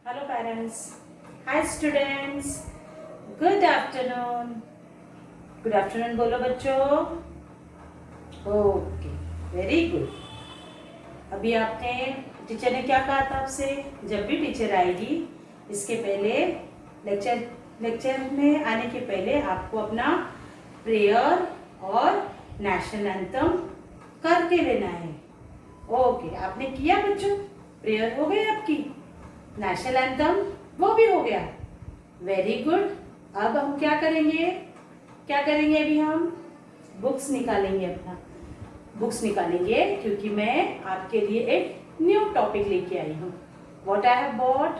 Hello parents. Hi students. Good afternoon. Good afternoon बोलो बच्चों. Okay, very good. अभी आपने टीचर ने क्या कहा था आपसे? जब भी टीचर आएगी इसके पहले लेक्चर में आने के पहले आपको अपना प्रेयर और नेशनल एंथम करके लेना है. ओके, आपने किया बच्चों? प्रेयर हो गई आपकी, नेशनल एंथम वो भी हो गया. Very good. अब हम क्या करेंगे अभी हम बुक्स निकालेंगे क्योंकि मैं आपके लिए एक न्यू टॉपिक लेके आई हूँ. What I have bought?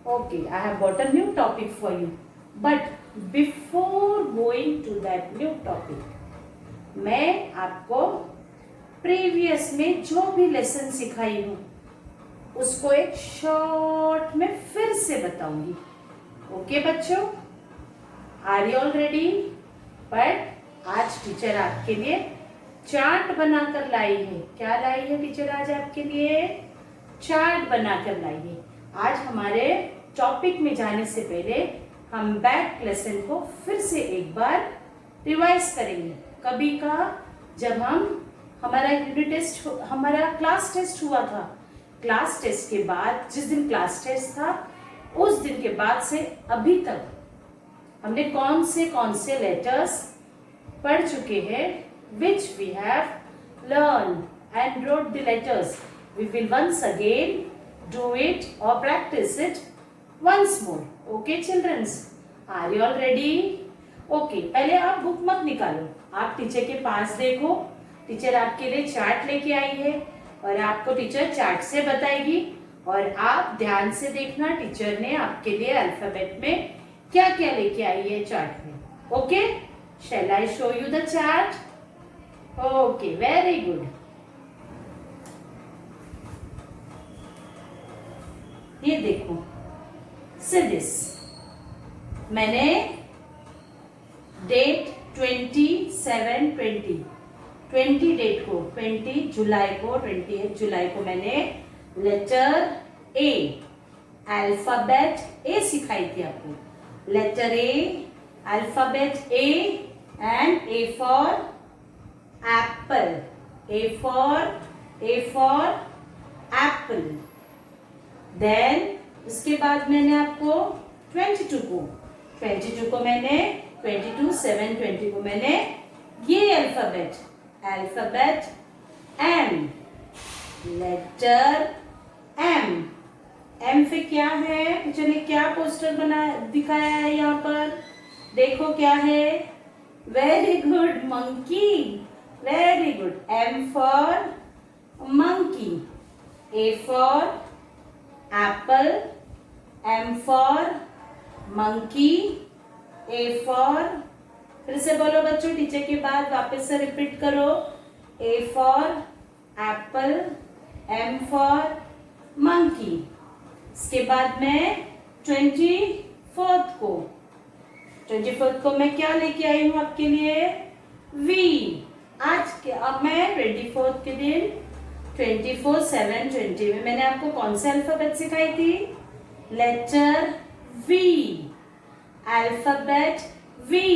Okay, I have bought a new topic for you. But before going to that new topic मैं आपको प्रीवियस में जो भी लेसन सिखाई हूँ उसको एक शॉर्ट में फिर से बताऊंगी. ओके बच्चों, are you all ready? But आज टीचर आपके लिए चार्ट बनाकर लाई है. क्या लाई है टीचर आज आपके लिए? चार्ट बनाकर लाई है. आज हमारे टॉपिक में जाने से पहले हम बैक लेसन को फिर से एक बार रिवाइज करेंगे. कभी का जब हमारा क्लास टेस्ट हुआ था, क्लास टेस्ट के बाद जिस दिन क्लास टेस्ट था उस दिन के बाद से अभी तक हमने कौन से लेटर्स पढ़ चुके हैं, which we have learned and wrote the letters. We will once again do it or practice it once more. Okay children, are you all ready? Okay, पहले आप बुक मत निकालो, आप टीचर के पास देखो. टीचर आपके लिए चार्ट लेके आई है और आपको टीचर चार्ट से बताएगी और आप ध्यान से देखना टीचर ने आपके लिए अल्फाबेट में क्या क्या लेके आई है चार्ट में. Okay, shall I show you the chart? Okay, very good. ये देखो, सी दिस. मैंने डेट 20 डेट को 28 जुलाई को मैंने लेटर ए, अल्फाबेट ए सिखाई थी आपको. Letter A, alphabet A and A for apple. A for apple. Then उसके बाद मैंने आपको 22 को मैंने 22 को मैंने ये अल्फाबेट एम, लेटर एम पे क्या है? टीचर ने क्या पोस्टर दिखाया है यहाँ पर? देखो क्या है? Very good, monkey. Very good. M for monkey, A for apple, M for monkey, A for, फिर से बोलो बच्चों, टीचर के बाद वापस से रिपीट करो. A for apple, M for monkey. इसके बाद मैं 24 को मैं क्या लेके आई हूँ आपके लिए? वी. आज के अब मैं 24 के दिन 24/7/20 में मैंने आपको कौन से अल्फाबेट सिखाई थी? Letter V, alphabet V.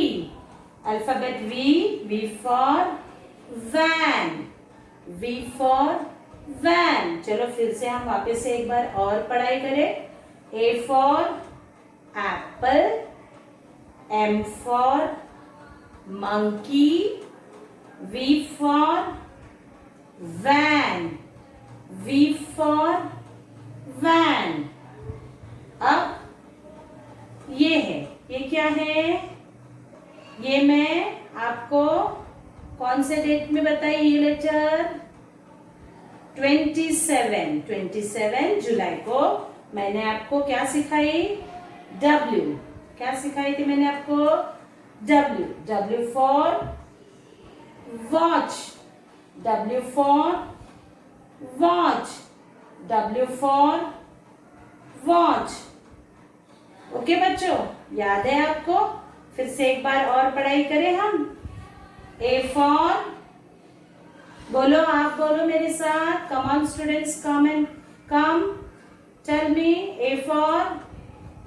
Alphabet V for van. चलो फिर से हम वापस से एक बार और पढ़ाई करें. A for apple, M for monkey, V for van. अब ये क्या है? ये मैं आपको कौन से डेट में बताई ये लेक्चर? 27 जुलाई को मैंने आपको क्या सिखाई? W. क्या सिखाई थी मैंने आपको? W for watch, W for watch. Okay बच्चों, याद है आपको? फिर से एक बार और पढ़ाई करें हम. ए फॉर, बोलो, आप बोलो मेरे साथ. Come on students, come. Tell me. A for,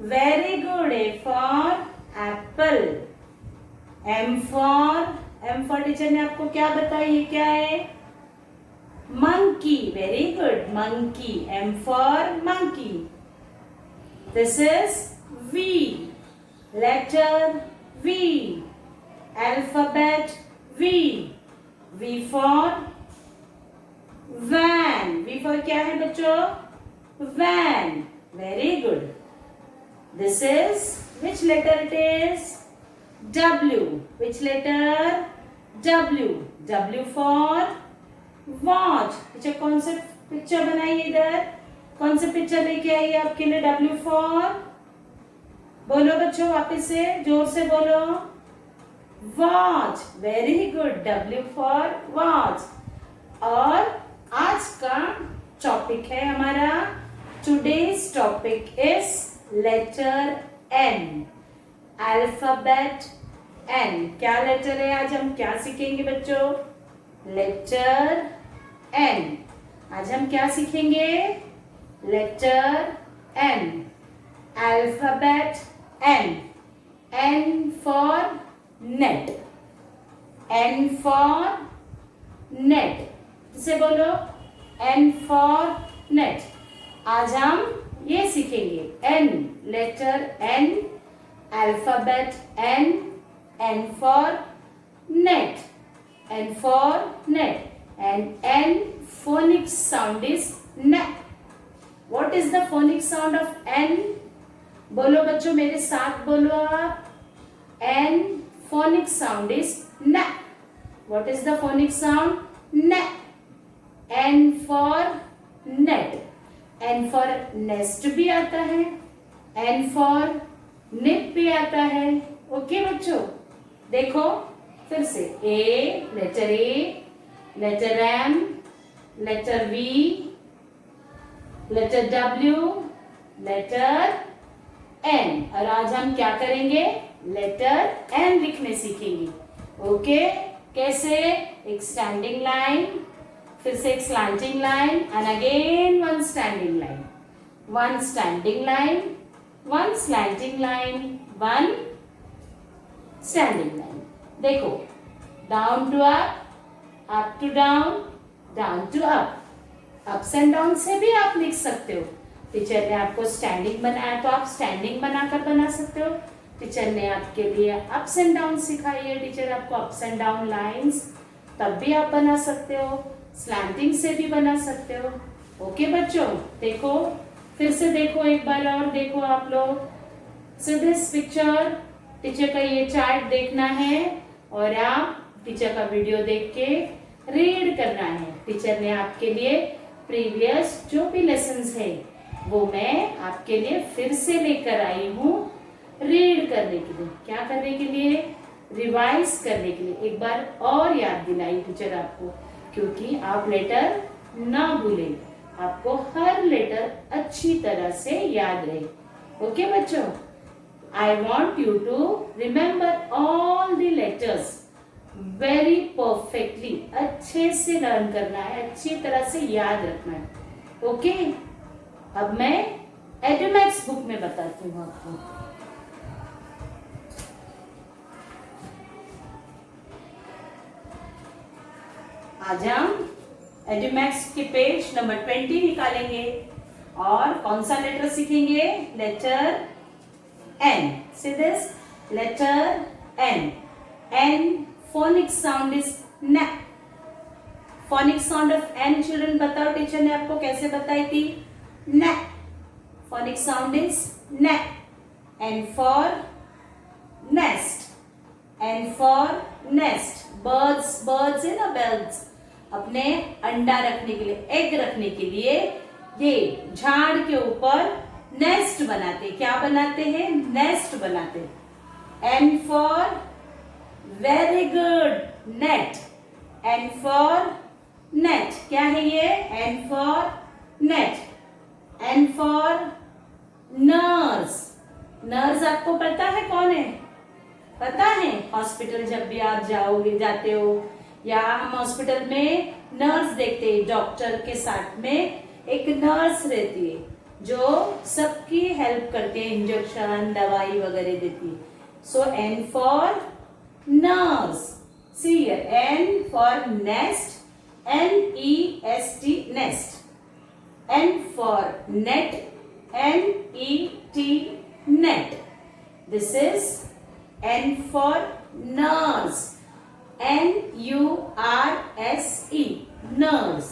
very good, A for apple. M for teacher ने आपको क्या बताया, ये क्या है? Monkey. Very good, monkey. M for monkey. This is V. Letter V. Alphabet V. V for van. V for क्या है बच्चों? Van. Very good. This is, which letter it is? W. Which letter? W. W for watch. अच्छा, कौन से picture बनाइए इधर? कौन से पिक्चर लेके आइए आपके लिए? W for, बोलो बच्चों वापस से, जोर से बोलो. Watch. Very good. W for watch. और आज का टॉपिक है हमारा, today's topic is letter N. Alphabet N. क्या लेटर है? आज हम क्या सीखेंगे बच्चों? Letter N. आज हम क्या सीखेंगे? Letter N. Alphabet N. N for net. N for net. इसे बोलो. N for net. आज हम ये सीखेंगे. N, letter N, alphabet N. N for net. N for net. And N phonic sound is N. What is the phonic sound of N? बोलो बच्चों, मेरे साथ बोलो आप. N phonic sound is N. What is the phonic sound? N. N for net. N for nest भी आता है. N for nip भी आता है. ओके बच्चों, देखो फिर से. A, letter A, letter M, letter V, letter W, letter N. और आज हम क्या करेंगे? लेटर N लिखने सीखेंगे. ओके, कैसे? एक स्टैंडिंग लाइन, फिर से एक slanting line, and again one standing line, one standing line, one slanting line, one standing line. देखो, down to up to down, down to up. Ups and down से भी आप लिख सकते हो. टीचर ने आपको स्टैंडिंग बनाया तो आप स्टैंडिंग बनाकर बना सकते हो. टीचर ने आपके लिए अप्स एंड डाउन सिखाई है, टीचर आपको अप्स एंड डाउन लाइंस, तब भी आप बना सकते हो. स्लैंटिंग से भी बना सकते हो. ओके बच्चों, देखो फिर से देखो, एक बार और देखो आप लोग. सो दिस पिक्चर, टीचर का ये चार्ट देखना है और आप टीचर का वीडियो देख के रीड करना है. टीचर ने आपके लिए प्रीवियस जो भी लेसन्स है वो मैं आपके लिए फिर से लेकर आई हूँ रीड करने के लिए. क्या करने के लिए? रिवाइज करने के लिए. एक बार और याद दिलाई टीचर आपको, क्योंकि आप लेटर ना भूलें. आपको हर लेटर अच्छी तरह से याद रहे. ओके बच्चों, I want you to remember all the letters very perfectly. अच्छे से लर्न करना है, अच्छी तरह से याद रखना है. ओके, अब मैं एडुमैक्स बुक में बताती हूँ आपको. आज हम एडुमैक्स के पेज नंबर 20 निकालेंगे और कौन सा लेटर सीखेंगे? Letter N. See this? Letter N. N phonic sound is N. Phonic sound of N, children, बताओ टीचर ने आपको कैसे बताई थी? N. Phonic sound is N. N for nest. N for nest. Birds, birds है ना, birds. अपने अंडा रखने के लिए, एग रखने के लिए ये झाड़ के ऊपर नेस्ट बनाते. क्या बनाते हैं? नेस्ट बनाते. N for very good, net. N for net. क्या है ये? N for net. N for nurse. Nurse आपको पता है कौन है? पता है? हॉस्पिटल जब भी आप जाओगे, जाते हो, या हम हॉस्पिटल में नर्स देखते हैं. डॉक्टर के साथ में एक नर्स रहती है. जो सबकी हेल्प करती है, इंजेक्शन दवाई वगैरह देती है. सो N for nurse. See here, N for nest, NEST nest. N for net, NET net. This is N for nurse, NURSE nurse.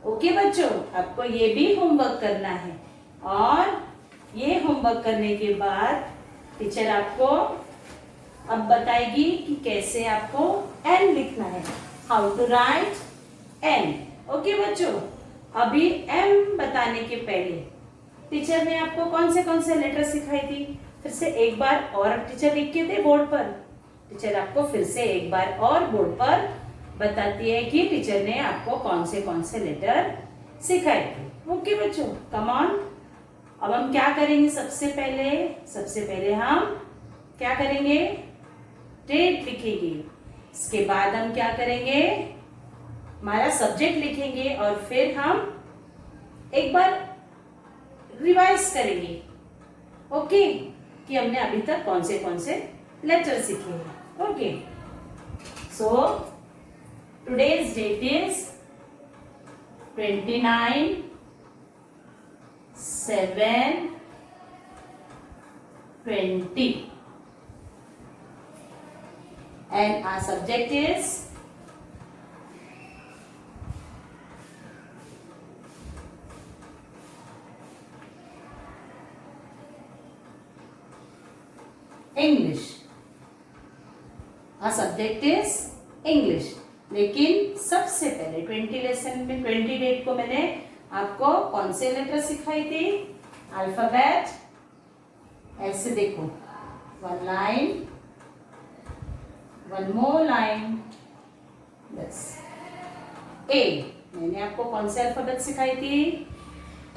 Okay बच्चों, आपको ये भी होमवर्क करना है. और ये होमवर्क करने के बाद टीचर आपको अब बताएगी कि कैसे आपको N लिखना है. How to write N. Okay बच्चों, अभी M बताने के पहले टीचर ने आपको कौन से लेटर सिखाई थी, फिर से एक बार और टीचर लिख के थे बोर्ड पर. टीचर आपको फिर से एक बार और बोर्ड पर बताती है कि टीचर ने आपको कौन से लेटर सिखाए थे. ओके बच्चों, कम ऑन. अब हम क्या करेंगे, सबसे पहले हम क्या करेंगे, डेट लिखेंगे. इसके बाद हम क्या करेंगे, हमारा सब्जेक्ट लिखेंगे और फिर हम एक बार रिवाइज करेंगे. ओके, कि हमने अभी तक कौन से लेटर सीखे हैं. Okay, so today's date is 29/7/20 and our subject is English. Our subject is English. लेकिन सबसे पहले 20 लेसन में 20 डेट को मैंने आपको कौन से लेटर सिखाई थी, अल्फाबेट. ऐसे देखो, 1 लाइन, 1 मोर लाइन, बस. A मैंने आपको कौन से अल्फाबेट सिखाई थी,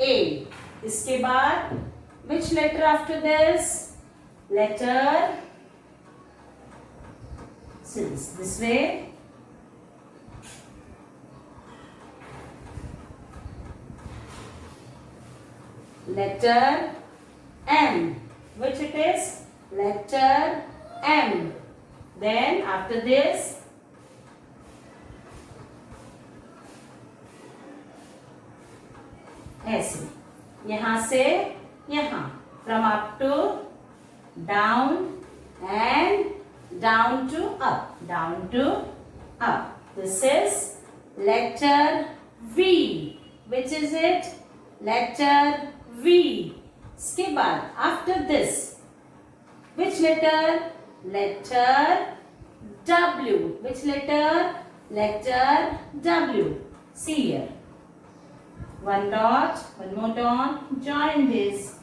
A. इसके बाद which letter after this, letter this way, letter M, which it is, letter M. Then after this ऐसे, यहां से यहां, from up to down and down to up, down to up. This is letter V. Which is it? Letter V. इसके बाद after this, which letter? Letter W. Which letter? Letter W. See here. One dot, one more dot, join this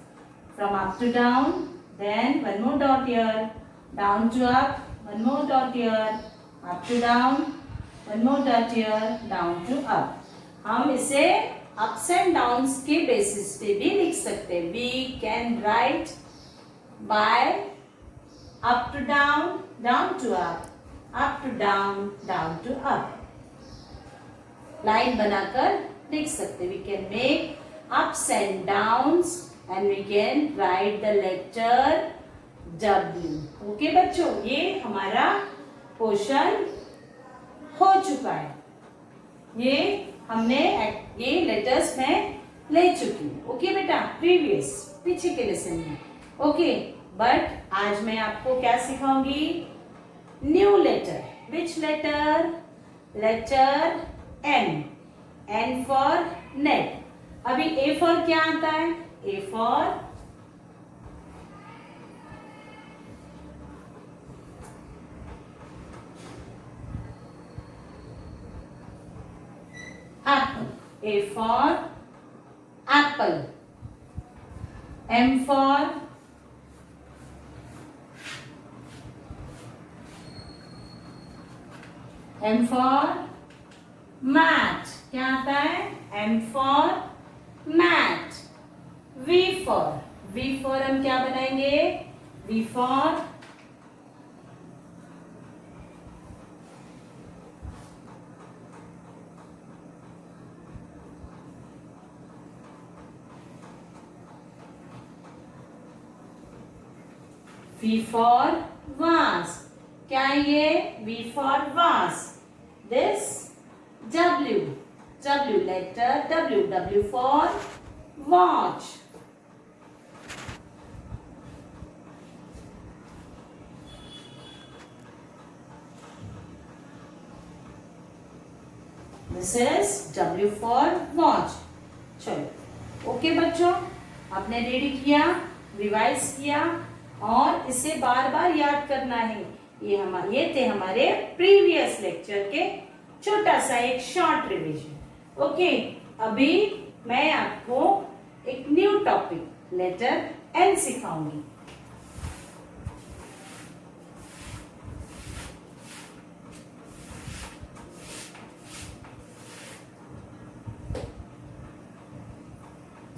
from up to down. Then one more dot here, down to up, one more dot here, up to down, one more dot here, down to up. हम इसे ups and downs के basis पे भी लिख सकते हैं. We can write by up to down, down to up to down, down to up. Line बनाकर लिख सकते. We can make ups and downs and we can write the letter W. Okay बच्चों, ये हमारा पोर्शन हो चुका है. ये हमने ये लेटर्स में ले चुकी हूँ. ओके बेटा, प्रीवियस पीछे के लेसन में. ओके, बट आज मैं आपको क्या सिखाऊंगी, new letter. Which letter? Letter N. N for net. अभी A फॉर क्या आता है? A for apple. A for apple. M for mat. क्या आता है? M for mat. V for हम क्या बनाएंगे? V for V for vase. क्या है ये? V for vase. This W. W letter W. W for watch. This is W for watch. चलो ओके बच्चों, आपने रीड किया, रिवाइज किया और इसे बार बार याद करना है। ये थे हमारे प्रीवियस लेक्चर के छोटा सा एक शॉर्ट रिवीजन। ओके, अभी मैं आपको एक न्यू टॉपिक लेटर एन सिखाऊंगी।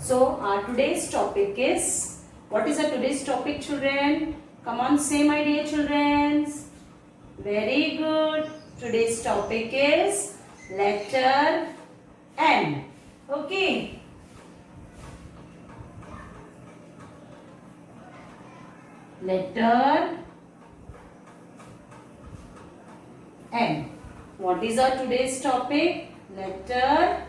So our today's topic is, what is our today's topic, children? Come on, say my dear children. Very good. Today's topic is letter N. Okay. Letter N. What is our today's topic? Letter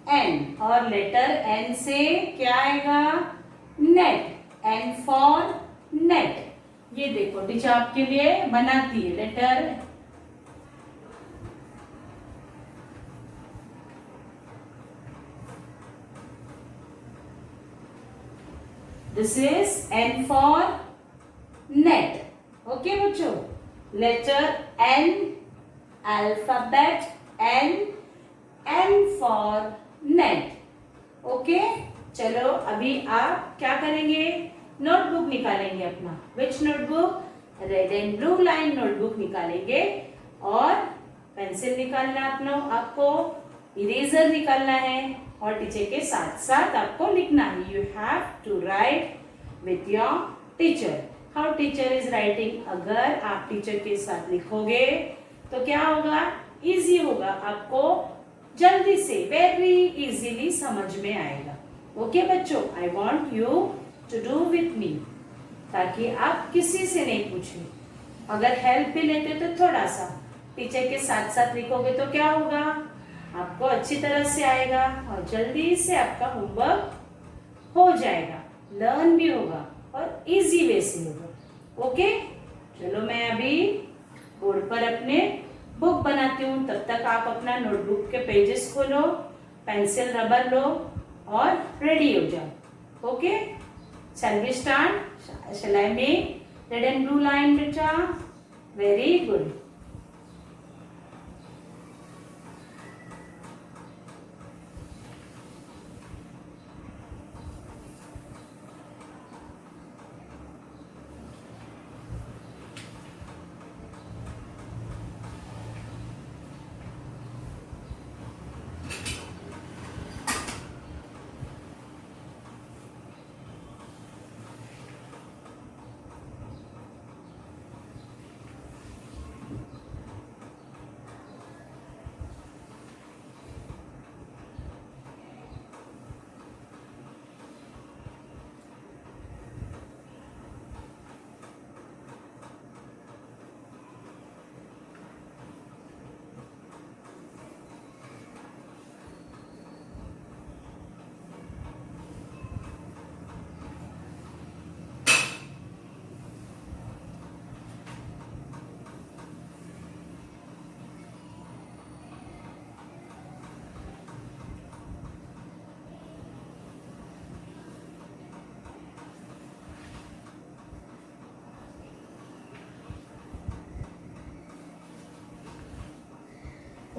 N. और letter N से क्या आएगा? Net. N for net. ये देखो teacher आपके लिए बनाती है letter. This is N for net. Okay बच्चों, letter N, alphabet N, N for net. Okay, चलो अभी आप क्या करेंगे? नोटबुक निकालेंगे अपना। Which notebook? Red and blue line notebook निकालेंगे और पेंसिल निकालना आपको, इरेजर निकालना है और टीचर के साथ साथ आपको लिखना है। You have to write with your teacher. How teacher is writing? अगर आप टीचर के साथ लिखोगे तो क्या होगा? इजी होगा, आपको जल्दी से वेरी इजीली समझ में आएगा। ओके बच्चों, I want you to do with me, ताकि आप किसी से नहीं पूछें। अगर हेल्प भी लेते तो थोड़ा सा टीचर के साथ साथ लिखोगे तो क्या होगा? आपको अच्छी तरह से आएगा और जल्दी से आपका होमवर्क हो जाएगा, लर्न भी होगा और इजी वे से होगा। ओके, चलो मैं अभी बोर्ड पर अपने बुक बनाती हूँ, तब तक आप अपना नोटबुक के पेजेस खोलो, पेंसिल रबर लो और रेडी हो जाओ। Okay, shall we start? Shall I make red and blue line, beta? Very good.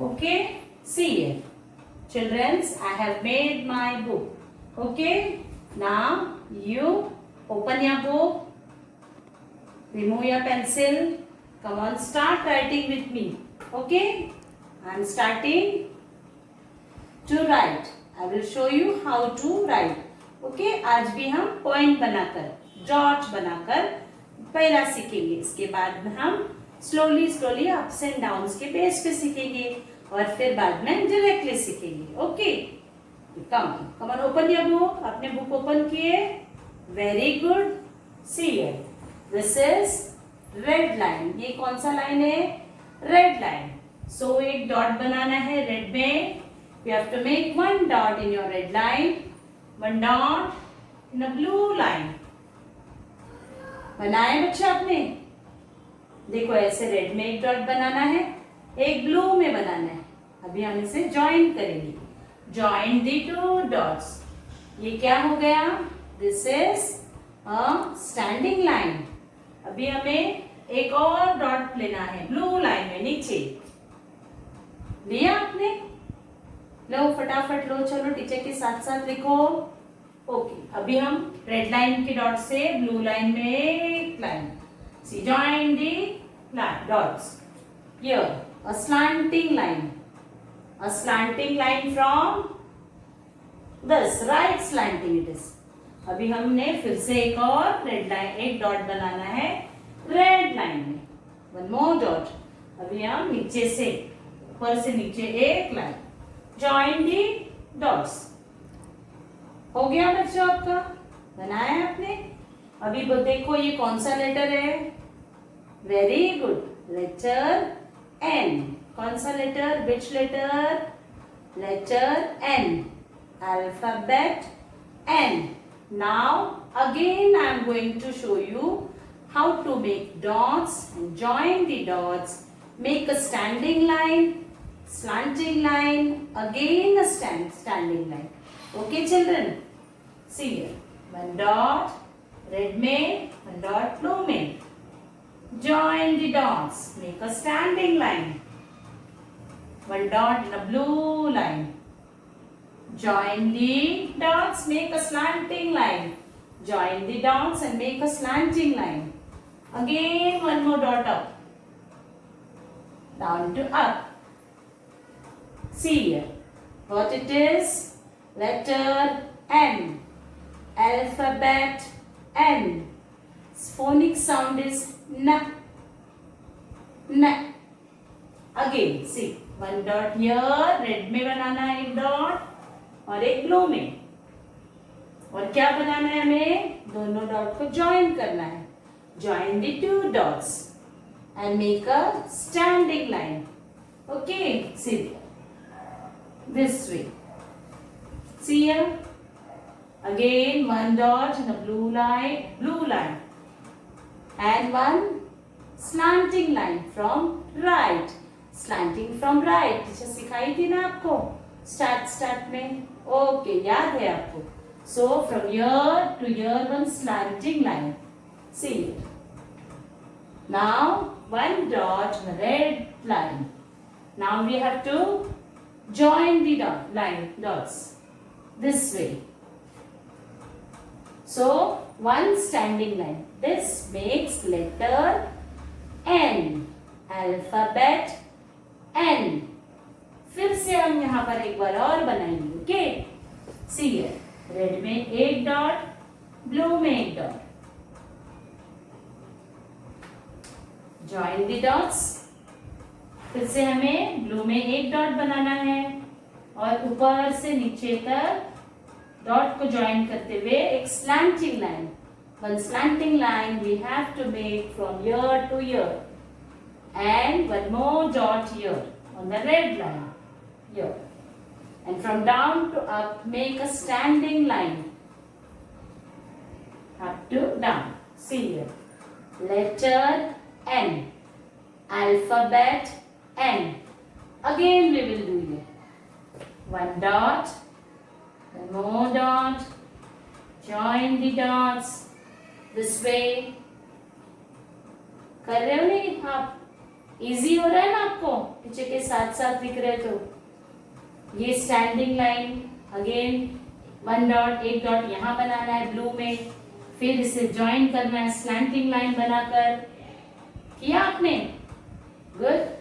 Okay, see here. Childrens, I have made my book. Okay, now you open your book, remove your pencil, come on, start writing with me. Okay, I am starting to write. I will show you how to write. Okay, आज भी हम point बनाकर, dot बनाकर पहला सीखेंगे। इसके बाद में हम स्लोली अप्स एंड डाउन्स के बेस पे सीखेंगे और फिर बाद में डायरेक्टली सीखेंगे। Okay, come on, open your book. अपने बुक ओपन किए, very good, see here. This is red line. ये कौन सा लाइन है? Red line. सो एक डॉट बनाना है रेड में. You have to make one dot in your red line, one dot in a blue line. बनाए बच्चे आपने? देखो ऐसे रेड में एक डॉट बनाना है, एक ब्लू में बनाना है. अभी हम इसे ज्वाइन करेंगे. Join the to dots. ये क्या हो गया? This is a standing line. अभी हमें एक और डॉट लेना है ब्लू लाइन में नीचे. लिया आपने? लो फटाफट लो. चलो टीचर के साथ साथ लिखो. ओके. अभी हम रेड लाइन के डॉट से ब्लू लाइन में एक line. See join the dots. Here a slanting line. A slanting line from this right slanting it is. अभी हमने फिर से एक और रेड लाइन एक डॉट बनाना है रेड लाइन में. One more dot. अभी हम नीचे से ऊपर से नीचे एक लाइन. Join the dots. हो गया बच्चों आपका? बनाया आपने? अभी देखो ये कौन सा लेटर है? Very good. Letter N. कौन सा letter? Which letter? Letter N. Alphabet N. Now again I am going to show you how to make dots and join the dots. Make a standing line, slanting line, again a standing line. Okay children? See here. One dot red में, one dot blue में. Join the dots. Make a standing line. One dot in a blue line. Join the dots. Make a slanting line. Join the dots and make a slanting line. Again one more dot up. Down to up. See here. What it is? Letter N. Alphabet N. Phonic sound is N. N. Again see. One dot here. Red में बनाना है एक dot और एक blue में. और क्या बनाना है हमें? दोनों डॉट को ज्वाइन करना है. Join the two dots and make a standing line. Okay, see this way. See here. Again one dot in a blue line, and one slanting line from right. Slanting from right. Teacher सिखाई थी ना आपको start में. Okay, याद है आपको. So from here to here one slanting line. See. Now one dot in a red line. Now we have to join the dots this way. So one standing line. This makes letter N. Alphabet N. फिर से हम यहाँ पर एक बार और बनाएंगे. Okay? See here. Red में एक डॉट, ब्लू में एक डॉट. Join the dots. फिर से हमें ब्लू में एक डॉट बनाना है और ऊपर से नीचे तक डॉट को ज्वाइन करते हुए एक slanting line. One slanting line we have to make from here to here, and one more dot here on the red line here, and from down to up make a standing line up to down. See here. Letter N. Alphabet N. Again we will do here. One dot, one more dot, join the dots this way. कर रहे हो नहीं आप? Easy हो रहा है ना आपको? पीछे के साथ साथ लिख रहे तो. ये standing line. Again one dot, एक डॉट यहाँ बनाना है ब्लू में, फिर इसे ज्वाइन करना है स्लैंटिंग लाइन बनाकर. किया आपने? गुड.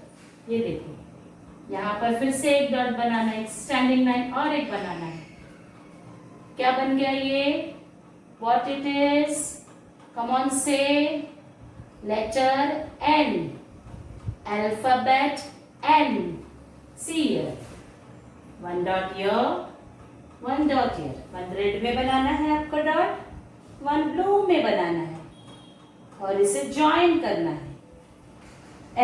ये देखो यहाँ पर फिर से एक डॉट बनाना है, एक स्टैंडिंग लाइन और एक बनाना है. क्या बन गया ये? What it is? Come on से. Letter N. Alphabet N. See here. One dot here, one dot here. One red में बनाना है आपको डॉट, one blue में बनाना है. और इसे ज्वाइन करना है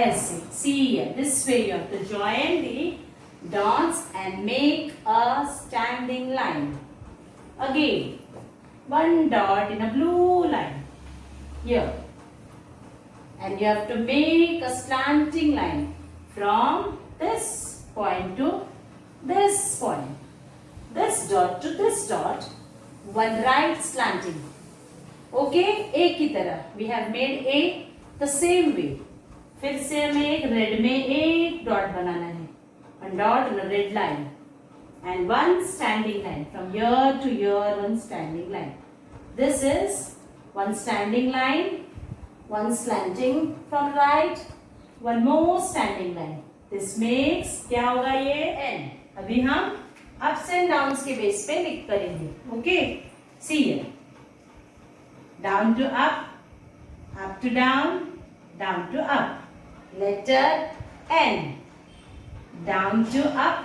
ऐसे. See here, this way you have to join the dots and make a standing line. Again, one dot in a blue line here, and you have to make a slanting line from this point to this point, this dot to this dot, one right slanting. Okay, एक ही तरह we have made a the same way. फिर से हमें एक red में एक dot बनाना है, one dot in red line and one standing line from here to here, one standing line. This is one standing line, one slanting from right, one more standing line. This makes क्या होगा ये n. अभी हम ups and downs के base पे लिख करेंगे. Okay, see here. Down to up, up to down, down to up. Letter N. Down to up,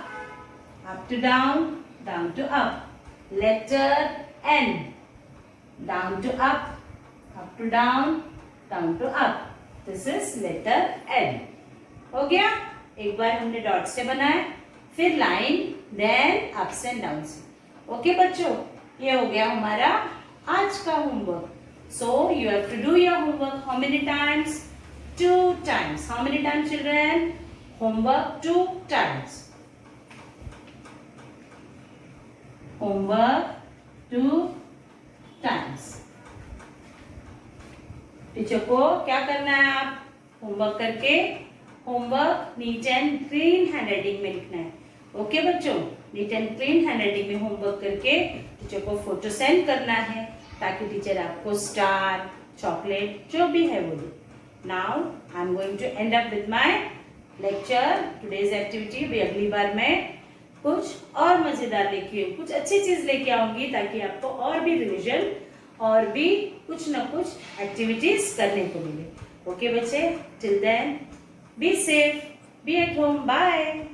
up to down, down to up. Letter N. Down to up to down, down to up. This is letter N. हो गया? एक बार हमने dot से बनाया, फिर line, then ups and down. Okay बच्चों, ये हो गया हमारा आज का homework. So you have to do your homework how many times? 2 times. How many times, children? Homework 2 times. Homework 2 times. Teacher को क्या करना है? आप होमवर्क करके homework neat and clean handwriting में लिखना है. ओके बच्चों, नीट एंड क्लीन हैंडराइटिंग में होमवर्क करके टीचर को फोटो सेंड करना है ताकि टीचर आपको स्टार, चॉकलेट जो भी है वो दे. Now I am going to end up with my lecture. Today's activity भी अगली बार मैं कुछ और मजेदार लेके, कुछ अच्छी चीज लेके आऊंगी ताकि आपको और भी रिविजन और भी कुछ न कुछ एक्टिविटीज करने को मिले. ओके बच्चे, till then be safe, be at home, bye.